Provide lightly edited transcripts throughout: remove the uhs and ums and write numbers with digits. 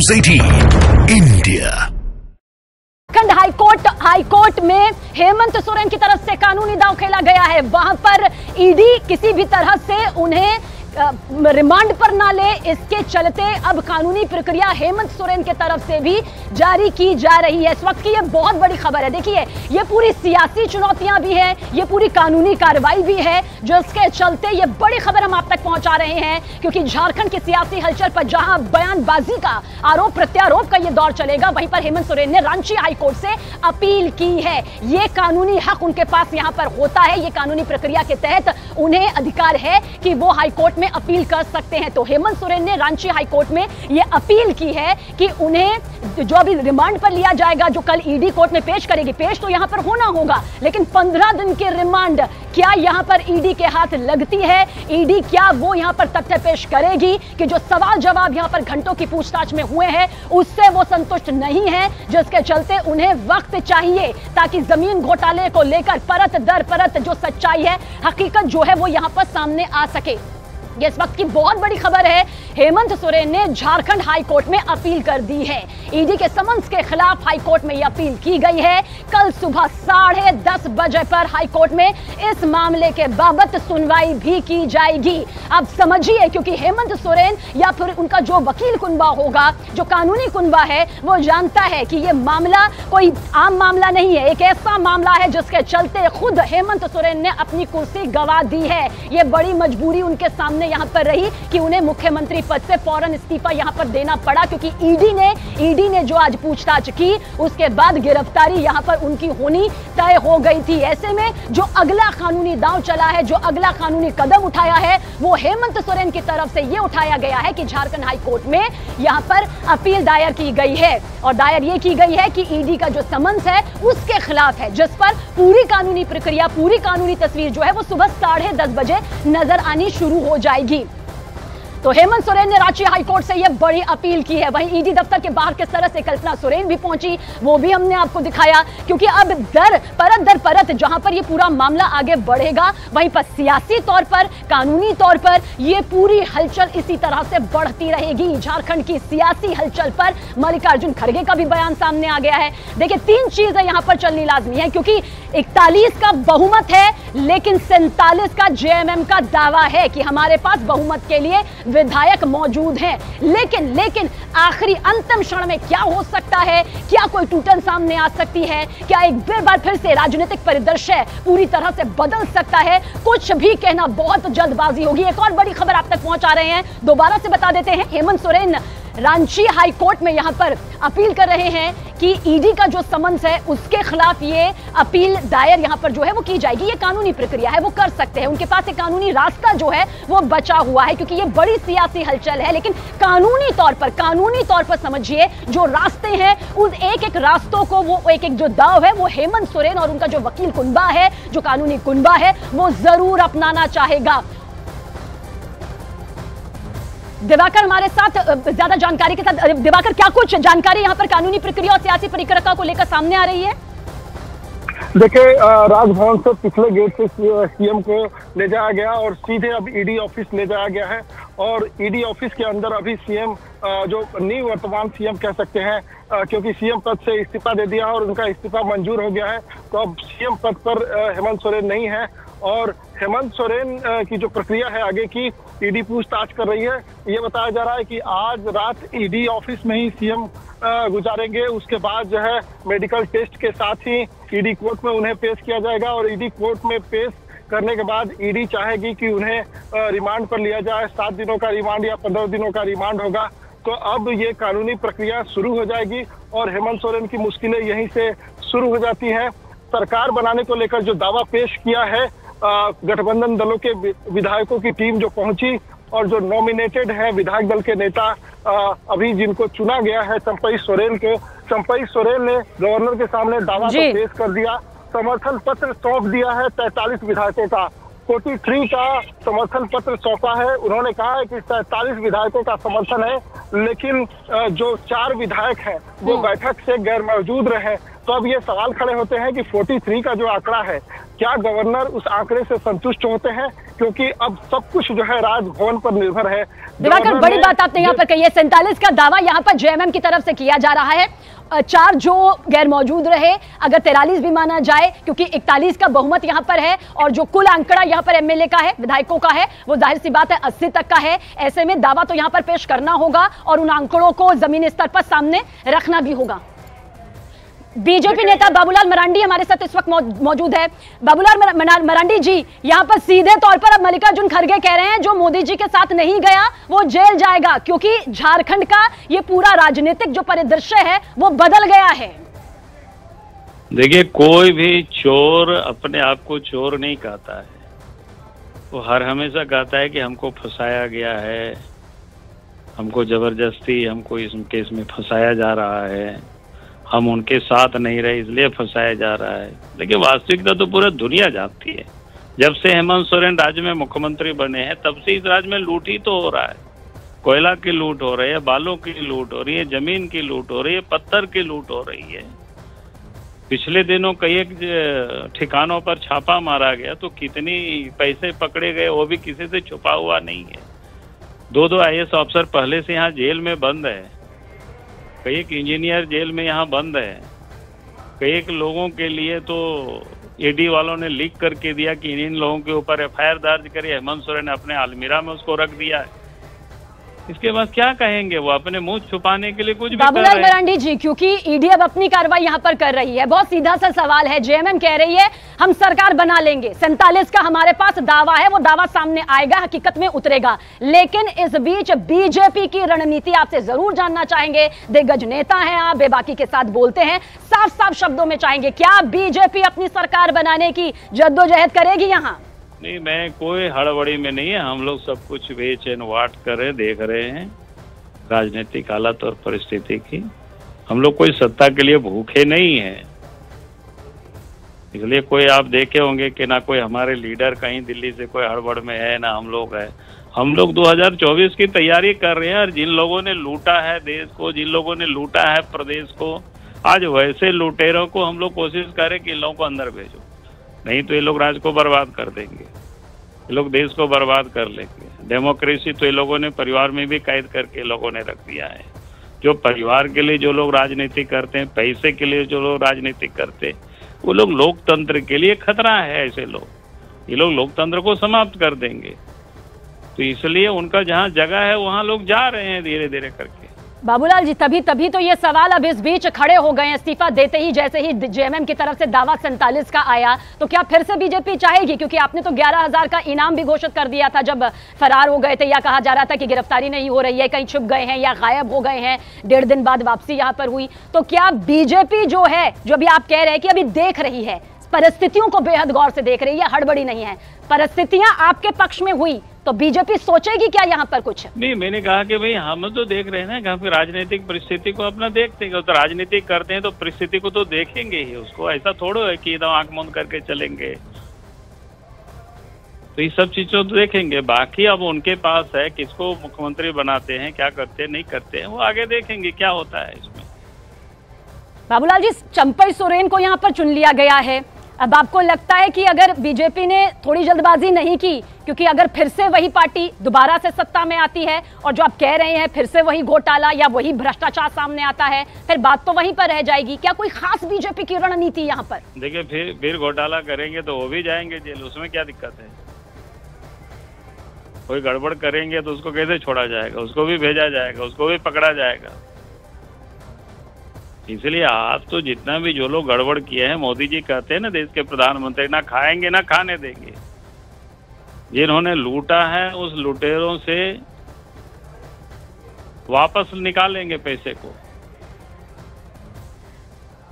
News 18 India. High court में हेमंत सोरेन की तरफ से कानूनी दांव खेला गया है। वहां पर ईडी किसी भी तरह से उन्हें रिमांड पर ना ले, इसके चलते अब कानूनी प्रक्रिया हेमंत सोरेन की तरफ से भी जारी की जा रही है। इस वक्त की ये बहुत बड़ी खबर है। देखिए, ये पूरी सियासी चुनौतियां भी है, ये पूरी कानूनी कार्रवाई भी है, जो इसके चलते ये बड़ी खबर हम आप तक पहुंचा रहे हैं। क्योंकि झारखंड की सियासी हलचल पर जहां बयानबाजी का आरोप प्रत्यारोप का ये दौर चलेगा, वहीं पर हेमंत सोरेन ने रांची हाईकोर्ट से अपील की है। ये कानूनी हक उनके पास यहां पर होता है, ये कानूनी प्रक्रिया के तहत उन्हें अधिकार है कि वो हाईकोर्ट में अपील कर सकते हैं। तो हेमंत सोरेन ने रांची हाईकोर्ट में यह अपील की है कि उन्हें जो अभी रिमांड पर लिया जाएगा, जो कल ईडी कोर्ट में पेश करेगी, पेश तो यहां पर होना होगा, लेकिन 15 दिन के रिमांड क्या यहां पर ईडी के हाथ लगती है? ईडी क्या वो यहां पर तथ्य पेश करेगी कि जो सवाल जवाब यहां पर घंटों की पूछताछ में हुए हैं उससे वो संतुष्ट नहीं है, जिसके चलते उन्हें वक्त चाहिए ताकि जमीन घोटाले को लेकर परत दर परत जो सच्चाई है, हकीकत जो है वो यहां पर सामने आ सके। ये इस वक्त की बहुत बड़ी खबर है। हेमंत सोरेन ने झारखंड हाईकोर्ट में अपील कर दी है। ईडी के समन्स के खिलाफ हाईकोर्ट में यह अपील की गई है। कल सुबह 10:30 बजे पर हाईकोर्ट में इस मामले के बाबत सुनवाई भी की जाएगी। अब समझिए, क्योंकि हेमंत सोरेन या फिर उनका जो वकील कुनबा होगा, जो कानूनी कुनबा है, वो जानता है कि यह मामला कोई आम मामला नहीं है। एक ऐसा मामला है जिसके चलते खुद हेमंत सोरेन ने अपनी कुर्सी गंवा दी है। यह बड़ी मजबूरी उनके सामने यहां पर रही कि उन्हें मुख्यमंत्री पद से फौरन इस्तीफा यहां पर देना पड़ा, क्योंकि ईडी ने जो आज पूछताछ की, उसके बाद गिरफ्तारी यहां पर उनकी होनी तय हो गई थी। ऐसे में जो अगला कानूनी दांव चला है, जो अगला कानूनी कदम उठाया है, वो हेमंत सोरेन की तरफ से यह उठाया गया है कि झारखंड हाईकोर्ट में यहां पर अपील दायर की गई है। और दायर यह की गई है कि ईडी का जो समन्स है उसके खिलाफ है, जिस पर पूरी कानूनी प्रक्रिया, पूरी कानूनी तस्वीर जो है वो सुबह 10:30 बजे नजर आनी शुरू हो जाएगी। तो हेमंत सोरेन ने रांची हाईकोर्ट से यह बड़ी अपील की है। वहीं ईडी दफ्तर के बाहर किस तरह से कल्पना सोरेन भी पहुंची, वो भी हमने आपको दिखाया। क्योंकि अब दर परत जहां पर यह पूरा मामला आगे बढ़ेगा, वहीं पर सियासी तौर पर, कानूनी तौर पर यह पूरी हलचल इसी तरह से बढ़ती रहेगी। झारखंड की सियासी हलचल पर मल्लिकार्जुन खड़गे का भी बयान सामने आ गया है। देखिए, 3 चीजें यहां पर चलनी लाजमी है, क्योंकि 41 का बहुमत है, लेकिन 47 का जेएमएम का दावा है कि हमारे पास बहुमत के लिए विधायक मौजूद हैं। लेकिन आखिरी अंतिम क्षण में क्या हो सकता है? क्या कोई टूटन सामने आ सकती है? क्या एक बार फिर से राजनीतिक परिदृश्य पूरी तरह से बदल सकता है? कुछ भी कहना बहुत जल्दबाजी होगी। एक और बड़ी खबर आप तक पहुंचा रहे हैं, दोबारा से बता देते हैं। हेमंत सोरेन रांची हाईकोर्ट में यहां पर अपील कर रहे हैं कि ईडी का जो समन्स है उसके खिलाफ ये अपील दायर यहां पर जो है वो की जाएगी। ये कानूनी प्रक्रिया है, वो कर सकते हैं, उनके पास एक कानूनी रास्ता जो है वो बचा हुआ है, क्योंकि ये बड़ी सियासी हलचल है। लेकिन कानूनी तौर पर समझिए, जो रास्ते हैं उन एक रास्तों को, वो एक जो दाव है, वो हेमंत सोरेन और उनका जो वकील कुनबा है, जो कानूनी कुनबा है, वो जरूर अपनाना चाहेगा। दिवाकर हमारे साथ ज्यादा जानकारी के साथ। दिवाकर, क्या कुछ जानकारी यहाँ पर कानूनी प्रक्रिया और सियासी परिक्रमा को लेकर सामने आ रही है? देखिए, राजभवन से पिछले गेट से सीएम को ले जाया गया और सीधे अब ईडी ऑफिस ले जाया गया है। और ईडी ऑफिस के अंदर अभी सीएम, जो निवर्तमान सीएम कह सकते हैं, क्योंकि सीएम पद से इस्तीफा दे दिया और उनका इस्तीफा मंजूर हो गया है, तो अब सीएम पद पर हेमंत सोरेन नहीं है। और हेमंत सोरेन की जो प्रक्रिया है आगे की, ईडी पूछताछ कर रही है। ये बताया जा रहा है कि आज रात ईडी ऑफिस में ही सीएम गुजारेंगे। उसके बाद जो है मेडिकल टेस्ट के साथ ही ईडी कोर्ट में उन्हें पेश किया जाएगा। और ईडी कोर्ट में पेश करने के बाद ईडी चाहेगी कि उन्हें रिमांड पर लिया जाए। 7 दिनों का रिमांड या 15 दिनों का रिमांड होगा। तो अब ये कानूनी प्रक्रिया शुरू हो जाएगी और हेमंत सोरेन की मुश्किलें यहीं से शुरू हो जाती हैं। सरकार बनाने को लेकर जो दावा पेश किया है, गठबंधन दलों के विधायकों की टीम जो पहुंची और जो नॉमिनेटेड है विधायक दल के नेता, अभी जिनको चुना गया है, चंपई सोरेन ने गवर्नर के सामने दावा तो पेश कर दिया, समर्थन पत्र सौंप दिया है 43 विधायकों का। 43 का समर्थन पत्र सौंपा है। उन्होंने कहा है कि 43 विधायकों का समर्थन है, लेकिन जो 4 विधायक हैं वो बैठक से गैर मौजूद रहे। तो अब ये सवाल खड़े होते हैं कि 43 का जो आंकड़ा है, क्या गवर्नर उस आंकड़े से संतुष्ट होते हैं? क्योंकि अब सब कुछ जो है राजभवन पर निर्भर है। दिवाकर, बड़ी बात आपने यहाँ पर कही है। 47 का दावा यहाँ पर जेएमएम की तरफ से किया जा रहा है। 4 जो गैर मौजूद रहे, अगर 43 भी माना जाए, क्योंकि 41 का बहुमत यहाँ पर है, और जो कुल आंकड़ा यहाँ पर एमएलए का है, विधायकों का है, वो जाहिर सी बात है 80 तक का है। ऐसे में दावा तो यहाँ पर पेश करना होगा और उन आंकड़ों को जमीनी स्तर पर सामने रखना भी होगा। बीजेपी नेता बाबूलाल मरांडी हमारे साथ इस वक्त मौजूद है। बाबूलाल मरांडी जी, यहाँ पर सीधे तौर पर अब मल्लिकार्जुन खड़गे कह रहे हैं जो मोदी जी के साथ नहीं गया वो जेल जाएगा, क्योंकि झारखंड का ये पूरा राजनीतिक जो परिदृश्य है वो बदल गया है। देखिए, कोई भी चोर अपने आप को चोर नहीं कहता है, वो हर हमेशा कहता है कि हमको फंसाया गया है, हमको जबरदस्ती हमको इस केस में फंसाया जा रहा है, हम उनके साथ नहीं रहे इसलिए फंसाया जा रहा है। लेकिन वास्तविकता तो पूरा दुनिया जानती है। जब से हेमंत सोरेन राज्य में मुख्यमंत्री बने हैं तब से इस राज्य में लूट ही तो हो रहा है। कोयला की लूट हो रही है, बालों की लूट हो रही है, जमीन की लूट हो रही है, पत्थर की लूट हो रही है। पिछले दिनों कई एक ठिकानों पर छापा मारा गया तो कितनी पैसे पकड़े गए वो भी किसी से छुपा हुआ नहीं है। 2 IAS अफसर पहले से यहाँ जेल में बंद है, कई एक इंजीनियर जेल में यहाँ बंद है, कई एक लोगों के लिए तो ईडी वालों ने लीक करके दिया कि इन लोगों के ऊपर FIR दर्ज करिए। हेमंत सोरेन ने अपने अलमीरा में उसको रख दिया है। इसके बाद क्या कहेंगे, वो अपने मुंह छुपाने के लिए कुछ भी बाबूलाल मरांडी जी, क्योंकि ईडी अब अपनी कार्रवाई यहाँ पर कर रही है, बहुत सीधा सा सवाल है। जेएमएम कह रही है हम सरकार बना लेंगे, 47 का हमारे पास दावा है, वो दावा सामने आएगा, हकीकत में उतरेगा। लेकिन इस बीच बीजेपी की रणनीति आपसे जरूर जानना चाहेंगे। दिग्गज नेता हैं आप, बेबाकी के साथ बोलते हैं, साफ साफ शब्दों में चाहेंगे, क्या बीजेपी अपनी सरकार बनाने की जद्दोजहद करेगी यहाँ? नहीं, मैं कोई हड़बड़ी में नहीं है। हम लोग सब कुछ वेट एंड वाट कर रहे, देख रहे हैं राजनीतिक हालत और परिस्थिति की। हम लोग कोई सत्ता के लिए भूखे नहीं हैं, इसलिए कोई आप देखे होंगे कि ना कोई हमारे लीडर कहीं दिल्ली से कोई हड़बड़ में है, ना हम लोग है। हम लोग 2024 की तैयारी कर रहे हैं और जिन लोगों ने लूटा है देश को, जिन लोगों ने लूटा है प्रदेश को, आज वैसे लुटेरों को हम लोग कोशिश करें कि इन लोगों को अंदर भेजो, नहीं तो ये लोग राज्य को बर्बाद कर देंगे, ये लोग देश को बर्बाद कर लेंगे। डेमोक्रेसी तो ये लोगों ने परिवार में भी कैद करके लोगों ने रख दिया है। जो परिवार के लिए जो लोग राजनीति करते हैं, पैसे के लिए जो लोग राजनीति करते हैं, वो लोग लोकतंत्र के लिए खतरा है। ऐसे लोग, ये लोग लोकतंत्र को समाप्त कर देंगे, तो इसलिए उनका जहाँ जगह है वहाँ लोग जा रहे हैं धीरे धीरे करके। बाबूलाल जी, तभी तो ये सवाल अब इस बीच खड़े हो गए हैं। इस्तीफा देते ही जैसे ही जेएमएम की तरफ से दावा 47 का आया, तो क्या फिर से बीजेपी चाहेगी? क्योंकि आपने तो 11,000 का इनाम भी घोषित कर दिया था जब फरार हो गए थे, या कहा जा रहा था कि गिरफ्तारी नहीं हो रही है, कहीं छुप गए हैं या गायब हो गए हैं, 1.5 दिन बाद वापसी यहाँ पर हुई। तो क्या बीजेपी जो है, जो अभी आप कह रहे हैं कि अभी देख रही है, परिस्थितियों को बेहद गौर से देख रही है, हड़बड़ी नहीं है, परिस्थितियां आपके पक्ष में हुई तो बीजेपी सोचेगी क्या यहाँ पर कुछ? नहीं, मैंने कहा कि भाई हम तो देख रहे हैं ना, कहाँ पे राजनीतिक परिस्थिति को अपना देखते हैं, तो राजनीति करते हैं तो परिस्थिति को तो देखेंगे ही। उसको ऐसा थोड़ा है कि एकदम आंख बंद करके चलेंगे, तो ये सब चीजों तो देखेंगे। बाकी अब उनके पास है, किसको मुख्यमंत्री बनाते हैं, क्या करते हैं नहीं करते हैं, वो आगे देखेंगे क्या होता है इसमें। बाबूलाल जी, चंपई सोरेन को यहाँ पर चुन लिया गया है। अब आपको लगता है कि अगर बीजेपी ने थोड़ी जल्दबाजी नहीं की, क्योंकि अगर फिर से वही पार्टी दोबारा से सत्ता में आती है और जो आप कह रहे हैं फिर से वही घोटाला या वही भ्रष्टाचार सामने आता है, फिर बात तो वहीं पर रह जाएगी। क्या कोई खास बीजेपी की रणनीति यहाँ पर? देखिए, फिर घोटाला करेंगे तो वो भी जाएंगे जेल, उसमें क्या दिक्कत है? कोई गड़बड़ करेंगे तो उसको कैसे छोड़ा जाएगा? उसको भी भेजा जाएगा, उसको भी पकड़ा जाएगा। इसलिए आप तो जितना भी जो लोग गड़बड़ किए हैं, मोदी जी कहते हैं ना देश के प्रधानमंत्री, ना खाएंगे ना खाने देंगे। जिन्होंने लूटा है उस लुटेरों से वापस निकालेंगे पैसे को।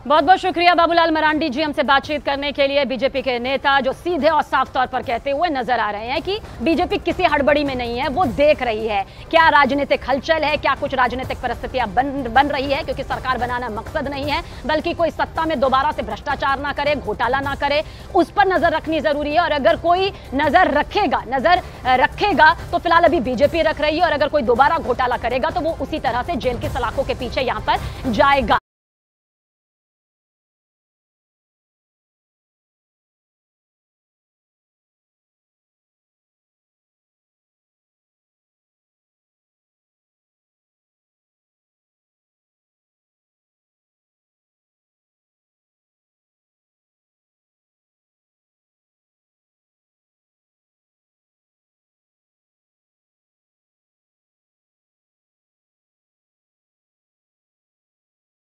बहुत बहुत शुक्रिया बाबूलाल मरांडी जी हमसे बातचीत करने के लिए। बीजेपी के नेता जो सीधे और साफ तौर पर कहते हुए नजर आ रहे हैं कि बीजेपी किसी हड़बड़ी में नहीं है, वो देख रही है क्या राजनीतिक हलचल है, क्या कुछ राजनीतिक परिस्थितियां बन रही है, क्योंकि सरकार बनाना मकसद नहीं है, बल्कि कोई सत्ता में दोबारा से भ्रष्टाचार ना करे, घोटाला ना करे, उस पर नजर रखनी जरूरी है। और अगर कोई नजर रखेगा तो फिलहाल अभी बीजेपी रख रही है, और अगर कोई दोबारा घोटाला करेगा तो वो उसी तरह से जेल की सलाखों के पीछे यहाँ पर जाएगा।